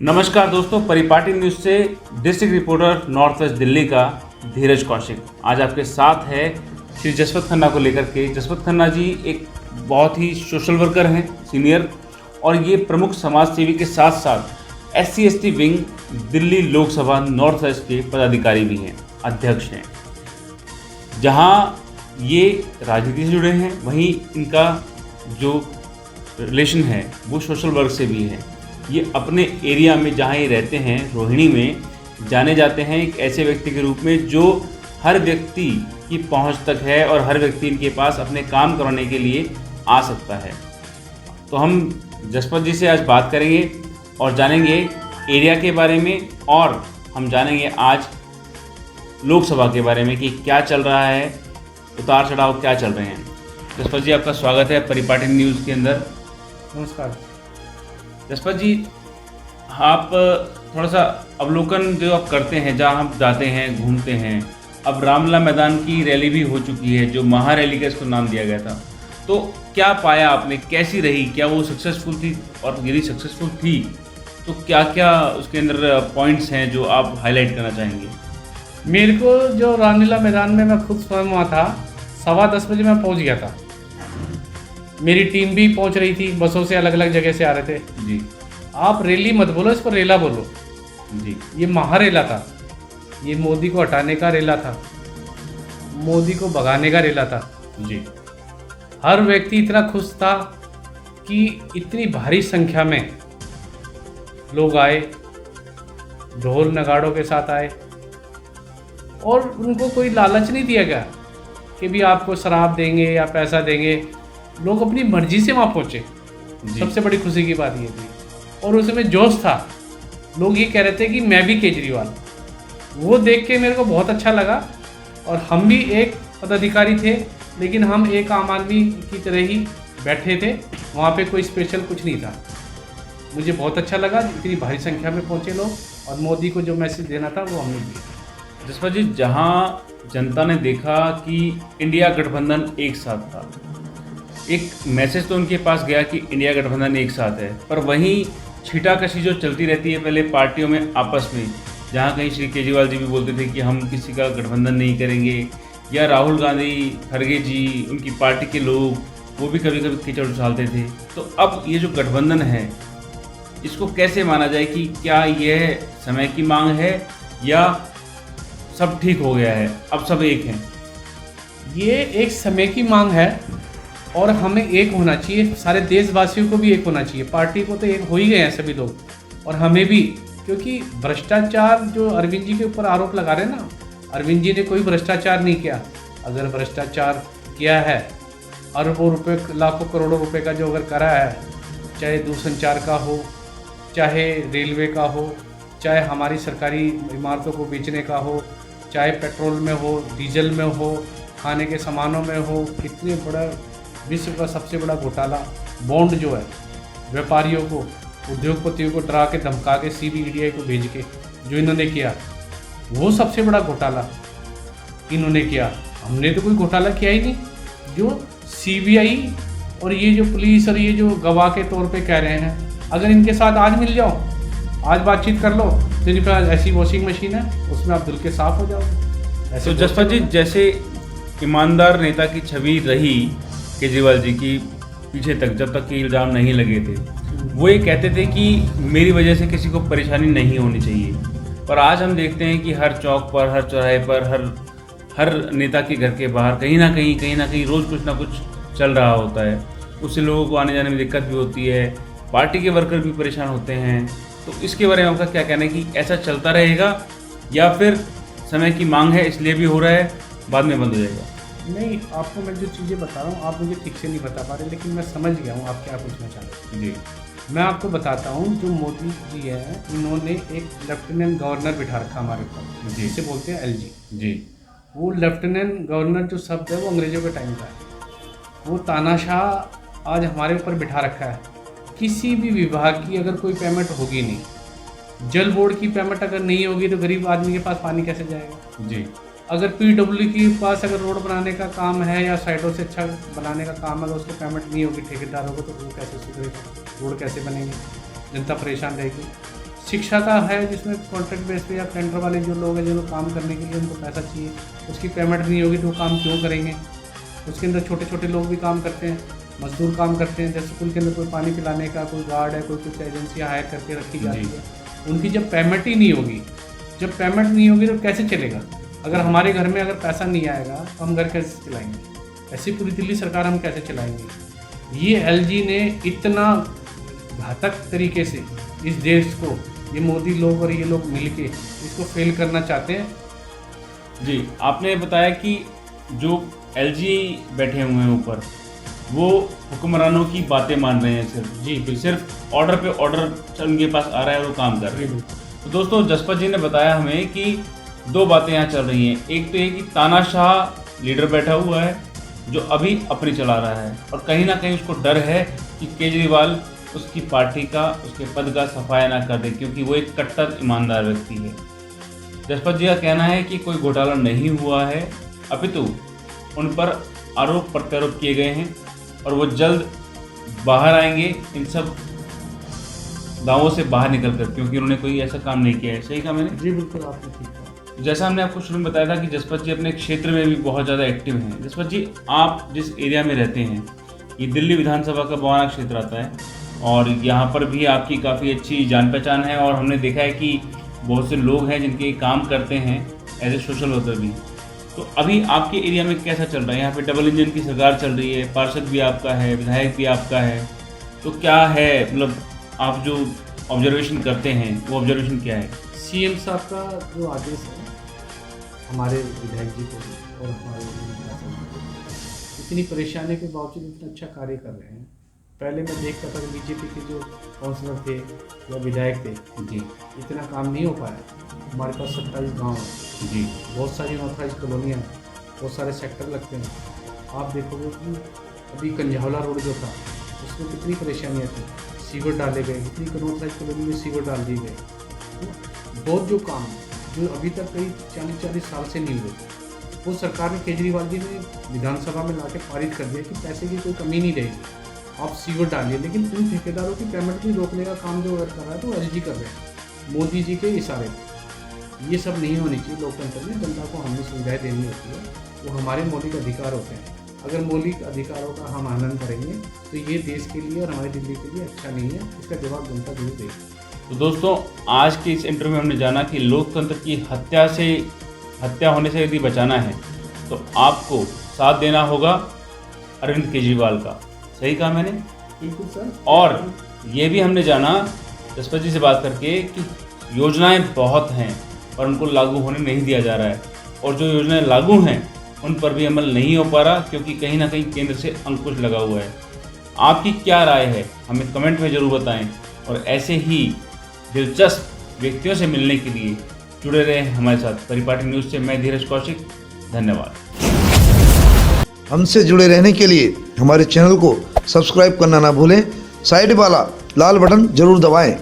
नमस्कार दोस्तों, परिपाटी न्यूज़ से district reporter north west Delhi का धीरज कौशिक आज आपके साथ है श्री जसवंत खन्ना को लेकर के। जसवंत खन्ना जी एक बहुत ही सोशल वर्कर हैं, सीनियर, और ये प्रमुख समाज सेवी के साथ साथ SC/ST wing Delhi Lok Sabha north west के पदाधिकारी भी हैं, अध्यक्ष हैं। जहाँ ये राजनीति से जुड़े हैं, वहीं इनका जो रिलेशन है वो सोशल वर्क से भी है। ये अपने एरिया में जहाँ ये रहते हैं, रोहिणी में, जाने जाते हैं एक ऐसे व्यक्ति के रूप में जो हर व्यक्ति की पहुंच तक है और हर व्यक्ति इनके पास अपने काम करवाने के लिए आ सकता है। तो हम जसपत जी से आज बात करेंगे और जानेंगे एरिया के बारे में, और हम जानेंगे आज लोकसभा के बारे में कि क्या चल रहा है, उतार चढ़ाव क्या चल रहे हैं। जसपत जी, आपका स्वागत है परिपाटी न्यूज़ के अंदर। नमस्कार। जसपत जी, आप थोड़ा सा अवलोकन जो आप करते हैं, जहाँ हम जाते हैं, घूमते हैं। अब रामलला मैदान की रैली भी हो चुकी है, जो महारैली का इसको नाम दिया गया था। तो क्या पाया आपने, कैसी रही, क्या वो सक्सेसफुल थी, और यदि सक्सेसफुल थी तो क्या क्या उसके अंदर पॉइंट्स हैं जो आप हाईलाइट करना चाहेंगे? मेरे को जो रामलीला मैदान में मैं खुद स्वयं वहाँ था, 10:15 बजे मैं पहुँच गया था। मेरी टीम भी पहुँच रही थी, बसों से अलग अलग जगह से आ रहे थे। जी। आप रैली मत बोलो, इसको रेला बोलो। जी। ये महारेला था, ये मोदी को हटाने का रेला था, मोदी को भगाने का रेला था। जी। हर व्यक्ति इतना खुश था कि इतनी भारी संख्या में लोग आए, ढोल नगाड़ों के साथ आए, और उनको कोई लालच नहीं दिया गया कि भी आपको शराब देंगे या पैसा देंगे। लोग अपनी मर्जी से वहाँ पहुँचे। सबसे बड़ी खुशी की बात ये थी, और उसमें जोश था। लोग ये कह रहे थे कि मैं भी केजरीवाल। वो देख के मेरे को बहुत अच्छा लगा। और हम भी एक पदाधिकारी थे, लेकिन हम एक आम आदमी की तरह ही बैठे थे, वहाँ पे कोई स्पेशल कुछ नहीं था। मुझे बहुत अच्छा लगा, इतनी भारी संख्या में पहुँचे लोग, और मोदी को जो मैसेज देना था वो हमने दिया। जसपत जी, जहाँ जनता ने देखा कि इंडिया गठबंधन एक साथ था, एक मैसेज तो उनके पास गया कि इंडिया गठबंधन एक साथ है, पर वहीं छीटाकशी जो चलती रहती है पहले पार्टियों में आपस में, जहाँ कहीं श्री केजरीवाल जी भी बोलते थे कि हम किसी का गठबंधन नहीं करेंगे, या राहुल गांधी, खड़गे जी, उनकी पार्टी के लोग, वो भी कभी कभी कीचड़ उछालते थे। तो अब ये जो गठबंधन है, इसको कैसे माना जाए कि क्या यह समय की मांग है या सब ठीक हो गया है, अब सब एक हैं? ये एक समय की मांग है, और हमें एक होना चाहिए। सारे देशवासियों को भी एक होना चाहिए। पार्टी को तो एक हो ही गए हैं सभी लोग, और हमें भी, क्योंकि भ्रष्टाचार जो अरविंद जी के ऊपर आरोप लगा रहे हैं ना, अरविंद जी ने कोई भ्रष्टाचार नहीं किया। अगर भ्रष्टाचार किया है, अरबों रुपए, लाखों करोड़ों रुपए का जो अगर करा है, चाहे दूरसंचार का हो, चाहे रेलवे का हो, चाहे हमारी सरकारी इमारतों को बेचने का हो, चाहे पेट्रोल में हो, डीजल में हो, खाने के सामानों में हो, इतने बड़ा विश्व का सबसे बड़ा घोटाला बॉन्ड जो है, व्यापारियों को, उद्योगपतियों को डरा के धमका के CBI को भेज के जो इन्होंने किया, वो सबसे बड़ा घोटाला इन्होंने किया। हमने तो कोई घोटाला किया ही नहीं। जो CBI और ये जो पुलिस और ये जो गवाह के तौर पे कह रहे हैं, अगर इनके साथ आज मिल जाओ, आज बातचीत कर लो, तो इनके पास ऐसी वॉशिंग मशीन है, उसमें आप धुल के साफ हो जाओगे। तो जसपत जी, जैसे ईमानदार नेता की छवि रही केजरीवाल जी की पीछे तक, जब तक कि इल्ज़ाम नहीं लगे थे, वो ये कहते थे कि मेरी वजह से किसी को परेशानी नहीं होनी चाहिए। पर आज हम देखते हैं कि हर चौक पर, हर चौराहे पर, हर नेता के घर के बाहर कहीं ना कहीं रोज़ कुछ ना कुछ चल रहा होता है। उससे लोगों को आने जाने में दिक्कत भी होती है, पार्टी के वर्कर भी परेशान होते हैं। तो इसके बारे में आपका क्या कहना है कि ऐसा चलता रहेगा, या फिर समय की मांग है इसलिए भी हो रहा है, बाद में बंद हो जाएगा? नहीं, आपको मैं जो चीज़ें बता रहा हूँ आप मुझे ठीक से नहीं बता पा रहे, लेकिन मैं समझ गया हूँ आप क्या पूछना चाहते हैं। जी। मैं आपको बताता हूँ, जो मोदी जी हैं, इन्होंने एक लेफ्टिनेंट गवर्नर बिठा रखा हमारे ऊपर, जिसे बोलते हैं LG। जी। वो लेफ्टिनेंट गवर्नर जो शब्द है वो अंग्रेजों के टाइम का है। वो तानाशाह आज हमारे ऊपर बिठा रखा है। किसी भी विभाग की अगर कोई पेमेंट होगी नहीं, जल बोर्ड की पेमेंट अगर नहीं होगी तो गरीब आदमी के पास पानी कैसे जाएगा? जी। अगर PW के पास अगर रोड बनाने का काम है या साइडों से अच्छा बनाने का काम है, अगर उसको पेमेंट नहीं होगी ठेकेदारों को, तो वो कैसे सुधरेगा? रोड कैसे बनेंगे? जनता परेशान रहेगी। शिक्षा का है जिसमें कॉन्ट्रैक्ट बेस पे या टेंडर वाले जो लोग हैं जिनको काम करने के लिए उनको पैसा चाहिए, उसकी पेमेंट नहीं होगी तो वो काम क्यों करेंगे। उसके अंदर छोटे छोटे लोग भी काम करते हैं, मजदूर काम करते हैं। जैसे स्कूल के अंदर कोई पानी पिलाने का कोई गार्ड है, कोई कुछ एजेंसियाँ हायर करके रखी जाती है, उनकी जब पेमेंट ही नहीं होगी, जब पेमेंट नहीं होगी तो कैसे चलेगा। अगर हमारे घर में अगर पैसा नहीं आएगा तो हम घर कैसे चलाएंगे। ऐसी पूरी दिल्ली सरकार हम कैसे चलाएंगे। ये एलजी ने इतना घातक तरीके से इस देश को, ये मोदी लोग और ये लोग मिलके इसको फेल करना चाहते हैं। जी, आपने बताया कि जो एलजी बैठे हुए हैं ऊपर, वो हुक्मरानों की बातें मान रहे हैं सिर्फ। जी, सिर्फ ऑर्डर पे ऑर्डर उनके पास आ रहा है और वो काम कर रहे हैं। तो दोस्तों, जसपत जी ने बताया हमें कि दो बातें यहाँ चल रही हैं। एक तो ये कि तानाशाह लीडर बैठा हुआ है जो अभी अपनी चला रहा है, और कहीं ना कहीं उसको डर है कि केजरीवाल उसकी पार्टी का, उसके पद का सफाया ना कर दे, क्योंकि वो एक कट्टर ईमानदार व्यक्ति है। जसपत जी का कहना है कि कोई घोटाला नहीं हुआ है, अपितु उन पर आरोप प्रत्यारोप किए गए हैं और वो जल्द बाहर आएंगे इन सब दावों से बाहर निकल कर, क्योंकि उन्होंने कोई ऐसा काम नहीं किया है। सही कहा मैंने? जी बिल्कुल, आपने ठीक कहा। जैसा हमने आपको शुरू में बताया था कि जसपत जी अपने क्षेत्र में भी बहुत ज़्यादा एक्टिव हैं। जसपत जी, आप जिस एरिया में रहते हैं, ये दिल्ली विधानसभा का बवाना क्षेत्र आता है और यहाँ पर भी आपकी काफ़ी अच्छी जान पहचान है, और हमने देखा है कि बहुत से लोग हैं जिनके काम करते हैं एज ए सोशल वर्कर भी। तो अभी आपके एरिया में कैसा चल रहा है? यहाँ पे डबल इंजन की सरकार चल रही है, पार्षद भी आपका है, विधायक भी आपका है, तो क्या है, मतलब आप जो ऑब्जर्वेशन करते हैं वो ऑब्जर्वेशन क्या है? सीएम साहब का जो आदेश है हमारे विधायक जी को और हमारे इतनी परेशानी के बावजूद इतना अच्छा कार्य कर रहे हैं। पहले मैं देखता था कि बीजेपी के जो काउंसलर थे या विधायक थे जी, इतना काम नहीं हो पाया। हमारे पास 27 गाँव हैं जी, बहुत सारी अनऑथराइज कॉलोनियाँ, बहुत सारे सेक्टर लगते हैं। आप देखोगे कि अभी कंझावला रोड जो था उसमें कितनी परेशानियाँ थी, सीवर डाले गए, कितनी अनऑथराइज कॉलोनी में सीवर डाल दिए गए। तो बहुत जो काम जो अभी तक कई 40 साल से नहीं हुए, वो सरकार ने, केजरीवाल जी ने विधानसभा में लाके पारित कर दिया कि पैसे की कोई कमी नहीं रहेगी, आप सीवर डालिए। लेकिन उन ठेकेदारों की पेमेंट भी रोकने का काम जो कर रहा है तो एलजी कर रहे हैं मोदी जी के इशारे पर। ये सब नहीं होनी चाहिए। लोकतंत्र में जनता को हमें सुविधाएं देनी होती है, वो हमारे मौलिक अधिकार होते हैं। अगर मौलिक अधिकारों का हम आनंद करेंगे तो ये देश के लिए और हमारी दिल्ली के लिए अच्छा नहीं है। इसका जवाब जनता जरूर देगी। तो दोस्तों, आज के इस इंटरव्यू में हमने जाना कि लोकतंत्र की हत्या होने से यदि बचाना है तो आपको साथ देना होगा अरविंद केजरीवाल का। सही कहा मैंने? बिल्कुल सर। और ये भी हमने जाना जसपत जी से बात करके कि योजनाएं बहुत हैं और उनको लागू होने नहीं दिया जा रहा है, और जो योजनाएं लागू हैं उन पर भी अमल नहीं हो पा रहा, क्योंकि कहीं ना कहीं केंद्र से अंकुश लगा हुआ है। आपकी क्या राय है हमें कमेंट में ज़रूर बताएं, और ऐसे ही दिलचस्प व्यक्तियों से मिलने के लिए जुड़े रहे हमारे साथ। परिपाटी न्यूज़ से मैं धीरज कौशिक, धन्यवाद। हमसे जुड़े रहने के लिए हमारे चैनल को सब्सक्राइब करना ना भूलें, साइड वाला लाल बटन जरूर दबाएं।